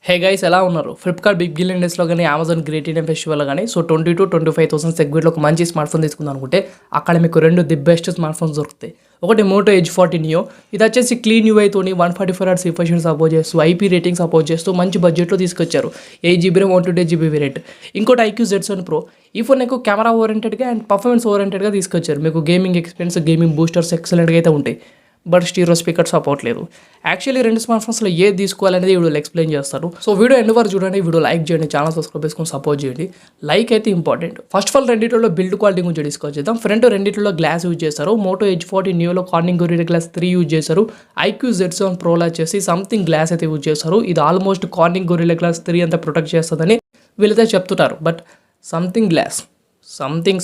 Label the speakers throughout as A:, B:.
A: Hey guys ఎలా ఉన్నారు? Flipkart big billion డేస్లో కానీ అమెజాన్ గ్రేట్ ఇండియన్ ఫెస్టివల్ కానీ 20,000 to 25,000 సెగ్మెంట్లో ఒక మంచి స్మార్ట్ ఫోన్ తీసుకుందాం అనుకుంటే అక్కడ మీకు రెండు ది బెస్ట్ స్మార్ట్ ఫోన్స్ దొరుకుతాయి. ఒకటి మోటో ఎడ్జ్ 40 నియో, ఇది వచ్చేసి క్లీన్ యూఐతోని 144Hz రిఫ్రెష్ సపోర్ట్ చేస్తూ ఐపీ రేటింగ్ సపోర్ట్ చేస్తూ మంచి బడ్జెట్లో తీసుకొచ్చారు. 8GB RAM 128GB variant. ఇంకోటి IQOO Z7 Pro. ఈ ఫోన్ ఎక్కువ కెమెరా ఓరియంటెడ్గా అండ్ పర్ఫార్మెన్స్ ఓరియంటెడ్గా తీసుకొచ్చారు. మీకు గేమింగ్ ఎక్స్పీరియన్స్, గేమింగ్ బూస్టర్స్ ఎక్సలెంట్గా అయితే ఉంటాయి. బట్ స్టీరియో స్పీకర్ సపోర్ట్ లేదు. యాక్చువల్లీ రెండు స్మార్ట్ ఫోన్స్లో ఏది తీసుకోవాలనేది వీడియోలో ఎక్స్ప్లెయిన్ చేస్తారు. సో వీడియో ఎండ్ వరకు చూడండి, వీడియో లైక్ చేయండి, ఛానల్ సబ్స్క్రైబ్ చేసుకొని సపోర్ట్ చేయండి. లైక్ అయితే ఇంపార్టెంట్. ఫస్ట్ ఆఫ్ ఆల్ రెండిట్లో బిల్డ్ క్వాలిటీ గురించి డిస్కస్ చేద్దాం. ఫ్రంట్ రెండిట్లో గ్లాస్ యూజ్ చేస్తారు. మోటో ఎడ్జ్ 40 నియోలో కార్నింగ్ గొరిల్లా గ్లాస్ 3 యూజ్ చేశారు. IQOO Z7 Proలో వచ్చేసి సంథింగ్ గ్లాస్ అయితే యూజ్ చేస్తారు. ఇది ఆల్మోస్ట్ కార్నింగ్ గొరిల్లా గ్లాస్ 3 అంతా ప్రొటెక్ట్ చేస్తుందని వీళ్ళైతే చెప్తున్నారు. But something glass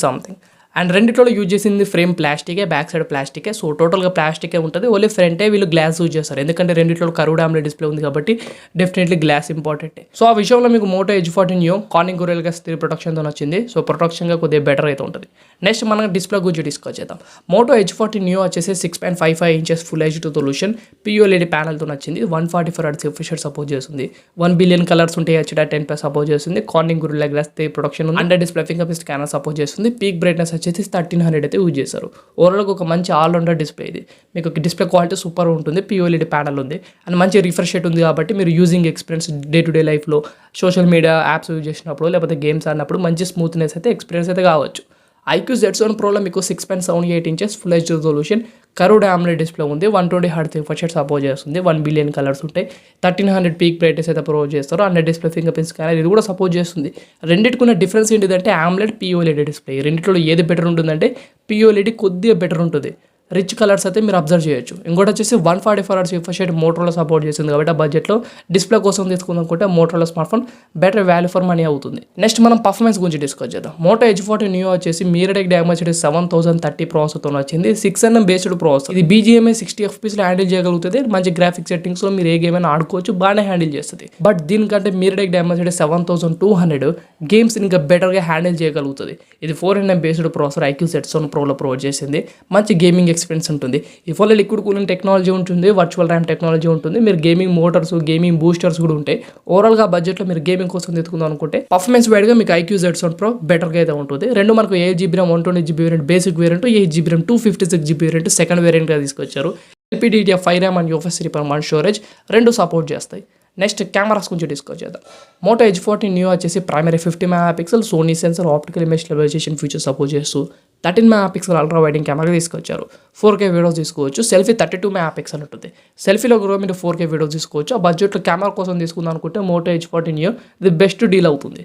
A: something and రెండిట్లో యూజ్ చేసింది ఫ్రేమ్ ప్లాస్టికే, బ్యాక్ సైడ్ ప్లాస్టికే. సో టోటల్గా ప్లాస్టికే ఉంటుంది. ఓన్లీ ఫ్రంటే వీళ్ళు గ్లాస్ యూజ్ చేస్తారు, ఎందుకంటే రెండిట్లో కర్వ్డ్ AMOLED డిస్ప్లే ఉంది కాబట్టి డెఫినెట్లీ గ్లాస్ ఇంపార్టెంటే. సో ఆ విషయంలో మీకు Moto Edge 40 Neo Corning Gorilla Glass 3 ప్రొటెక్షన్తో వచ్చింది. సో ప్రొటెక్షన్గా కొద్దిగా బెటర్ అయితే ఉంటుంది. నెక్స్ట్ మనం డిస్ప్లే గురించి డిస్కస్ చేద్దాం. మోటో ఎడ్జ్ 40 నియో వచ్చేసి 6.55 inches full HD resolution POLED ప్యానల్తో వచ్చింది. 144Hz రిఫ్రెష్ సపోర్ట్ చేస్తుంది. 1 బిలియన్ కలర్స్ ఉంటాయి. HDR10+ సపోర్ట్ చేస్తుంది. కార్నింగ్ గొరిల్లా గ్లాస్ 3 ప్రొటెక్షన్ ఉంది. Under display finger print scanner support చేస్తుంది. పీక్ బ్రైట్నెస్ వచ్చేసి 1300 అయితే యూజ్ చేశారు. ఓవరాల్గా ఒక మంచి ఆల్రౌండర్ డిస్ప్లే ఇది. మీకు డిస్ప్లే క్వాలిటీ సూపర్ ఉంటుంది. POLED ప్యానల్ ఉంది అండ్ మంచి రిఫ్రెష్ రేట్ ఉంది కాబట్టి మీరు using experience day to day లైఫ్లో సోషల్ మీడియా యాప్స్ యూజ్ చేసినప్పుడు లేకపోతే గేమ్స్ ఆడినప్పుడు మంచి స్మూత్నెస్ అయితే ఎక్స్పీరియన్స్ అయితే కావచ్చు. IQOO Z7 Proలో మీకు 6.78 inches full HD resolution curved AMOLED display ఉంది. 120Hz రిఫ్రెష్ సపోర్ట్ చేస్తుంది. 1 బిలియన్ కలర్స్ ఉంటాయి. 1300 పీక్ బ్రైట్నెస్ అయితే ప్రొవైడ్ చేస్తారు. Under display finger print scanner ఇది కూడా సపోర్ట్ చేస్తుంది. రెండింటికున్న డిఫరెన్స్ ఏంటిదంటే AMOLED POLED డిస్ప్లే. రెండిట్లో ఏది బెటర్ ఉంటుందంటే POLED కొద్దిగా బెటర్ ఉంటుంది. రిచ్ కలర్స్ అయితే మీరు అబ్జర్వ్ చేయొచ్చు. ఇంకోటి వచ్చేసి 144Hz రిఫ్రెష్ రేట్ మోటోలో సపోర్ట్ చేస్తుంది కాబట్టి ఆ బడ్జెట్లో డిస్ప్లే కోసం తీసుకుందనుకుంటే మోటోలో smart phone better value for money అవుతుంది. నెక్స్ట్ మనం పర్ఫార్మెన్స్ గురించి డిస్కస్ చేద్దాం. మోటో ఎడ్జ్ 40 నియో వచ్చేసి మీరటెక్ డైమెన్సిటీ 7030 ప్రాసెసర్తో వచ్చింది. 6nm based processor. ఇది BGMI 60 FPSలో హ్యాండిల్ చేయగలుగుతుంది. మంచి గ్రాఫిక్ సెట్టింగ్స్లో మీరు ఏ గేమ్ అయినా ఆడుకోవచ్చు, బాగానే హ్యాండిల్ చేస్తుంది. బట్ దీనికంటే మీరటెక్ డైమెన్సిటీ 7200 గేమ్స్ ఇంకా బెటర్గా హ్యాండిల్ చేయగలుగుతుంది. ఇది 4nm based processor IQOO Z7 Proలో ప్రొవైడ్ చేసింది. మంచి గేమింగ్ ఎక్స్పీరియన్స్ ఉంటుంది. ఈ ఫోన్లో లిక్విడ్ కూలింగ్ టెక్నాలజీ ఉంటుంది, వర్చువల్ ర్యామ్ టెక్నాలజీ ఉంటుంది. మీరు గేమింగ్ మోటార్స్, గేమింగ్ బూస్టర్స్ కూడా ఉంటాయి. ఓవరాల్గా బడ్జెట్లో మీరు గేమింగ్ కోసం తీసుకుందాం అనుకుంటే పర్ఫార్మెన్స్ వైడ్గా మీకు IQOO Z7 Pro బెటర్గా అయితే ఉంటుంది. రెండు మనకు 8GB RAM 128GB variant basic variant, 8GB RAM 256GB variant second వేరియంట్గా తీసుకొచ్చారు. LPDDR5 RAM and UFS 3.1 storage రెండు సపోర్ట్ చేస్తాయి. నెక్స్ట్ కెమెరాస్ గురించి డిస్కస్ చేద్దాం. మోటో ఎడ్జ్ 40 నియో వచ్చేసి primary 50 MP Sony sensor optical image stabilisation feature support చేస్తూ 13 MP ultra వైడింగ్ camera తీసుకొచ్చారు. 4K videos తీసుకోవచ్చు. సెల్ఫీ 32 MP ఉంటుంది. సెల్ఫీలో కూడా మీరు 4K వీడియోస్ తీసుకోవచ్చు. ఆ బడ్జెట్లో కెమెరా కోసం తీసుకుందాం అనుకుంటే మోటో ఎడ్జ్ 40 నియో ఇది బెస్ట్ డీల్ అవుతుంది.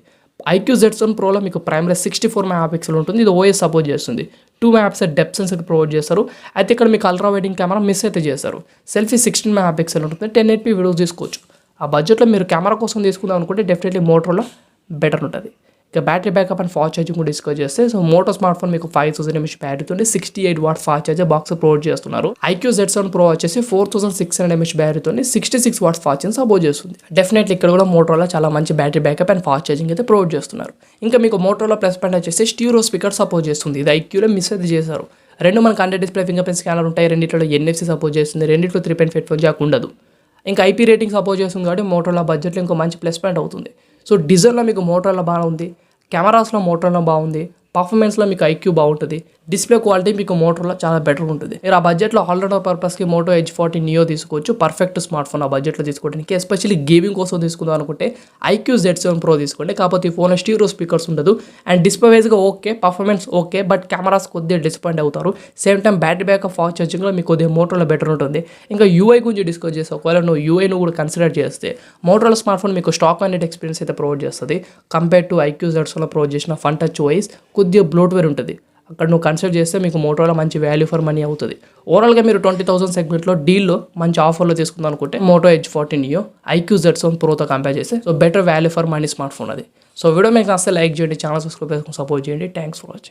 A: IQOO Z7 Proలో మీకు ప్రైమరీ 64 MP ఉంటుంది. ఇది OS సపోర్ట్ చేస్తుంది. 2 MP డెప్త్ సెన్సర్ ప్రొవైడ్ చేస్తారు. అయితే ఇక్కడ మీకు అల్ట్రా వైడింగ్ కెమెరా మిస్ అయితే చేస్తారు. సెల్ఫీ 16 MP ఉంటుంది. 1080p వీడియోస్ తీసుకోవచ్చు. ఆ బడ్జెట్లో మీరు కెమెరా కోసం తీసుకుందాం అనుకుంటే డెఫినెట్లీ మోటోలో బెటర్ ఉంటుంది. ఇక battery backup and fast charging కూడా డిస్కస్ చేస్తే సో మోటో స్మార్ట్ ఫోన్ మీకు 5000 mAh బ్యాటరీతో 68W fast charger box provide చేస్తున్నారు. IQOO Z7 Pro వచ్చేసి 4600 mAh బ్యాటరీతో 66W fast charging support చేస్తుంది. డెఫినెట్లీ ఇక్కడ కూడా మోటోలో చాలా మంచి battery backup and fast charging అయితే ప్రొవైడ్ చేస్తున్నారు. ఇంకా మీకు మోటోలో ప్లస్ పాయింట్ వచ్చేసి స్టీరియో స్పీకర్ సపోర్ట్ చేస్తుంది. ఇది IQOOలో మిస్ అయితే చేశారు. రెండు మనకు under display finger print scanner ఉంటాయి. రెండిట్లో NFC సపోర్ట్ చేస్తుంది. రెండిట్లో 3.5 హెడ్ఫోన్ జాక్ ఉండదు. ఇంకా IP రేటింగ్ సపోర్ట్ చేస్తుంది కాబట్టి మోటోలో బడ్జెట్లో ఇంకో మంచి ప్లస్ పాయింట్ అవుతుంది. సో డిజైన్లో మీకు మోటోలో బాగుంది, కెమెరాస్లో మోటోలో బాగుంది, పర్ఫార్మెన్స్లో మీకు IQOO బాగుంటుంది, డిస్ప్లే క్వాలిటీ మీకు మోటోలో చాలా బెటర్ ఉంటుంది. మీరు ఆ బడ్జెట్లో ఆల్రౌండర్ పర్పస్కి మోటో ఎడ్జ్ 40 నియో తీసుకోవచ్చు. పర్ఫెక్ట్ స్మార్ట్ ఫోన్ ఆ బడ్జెట్లో తీసుకోవడానికి. ఎస్పెషల్లీ గేమింగ్ కోసం తీసుకుందాం అనుకుంటే IQOO Z7 Pro తీసుకోండి. కాకపోతే ఈ ఫోన్లో స్టీరియో స్పీకర్స్ ఉండదు అండ్ డిస్ప్లే వైజ్గా okay, performance okay, but cameras కొద్దిగా డిసప్పాయింట్ అవుతారు. Same time battery backup fast ఛార్జింగ్లో మీకు కొద్దిగా మోటోలో బెటర్ ఉంటుంది. ఇంకా UI గురించి డిస్కస్ చేస్తే ఒకవేళ నువ్వు UI కూడా కన్సిడర్ చేస్తే మోటోలో స్మార్ట్ ఫోన్ మీకు స్టాక్ అనేది ఎక్స్పీరియన్స్ అయితే ప్రొవైడ్ చేస్తుంది. Compare to IQOO Z7 provide చేసిన ఫన్ టచ్ OS కొద్దిగా బ్లోట్వేర్ ఉంటుంది. అక్కడ నువ్వు కన్సిడర్ చేస్తే మీకు మోటోలో మంచి వాల్యూ ఫర్ మనీ అవుతుంది. ఓవరాల్గా మీరు 20,000 సెగ్మెంట్లో డీల్లో మంచి ఆఫర్లో తీసుకుందాం అనుకుంటే Moto Edge 40 Neo IQOO Z7 Proతో కంపేర్ చేస్తే so better value for money smart phone అది. సో వీడియో మీకు నచ్చితే లైక్ చేయండి, ఛానల్ సబ్స్క్రైబ్ చేసుకొని సపోర్ట్ చేయండి. Thanks for watching.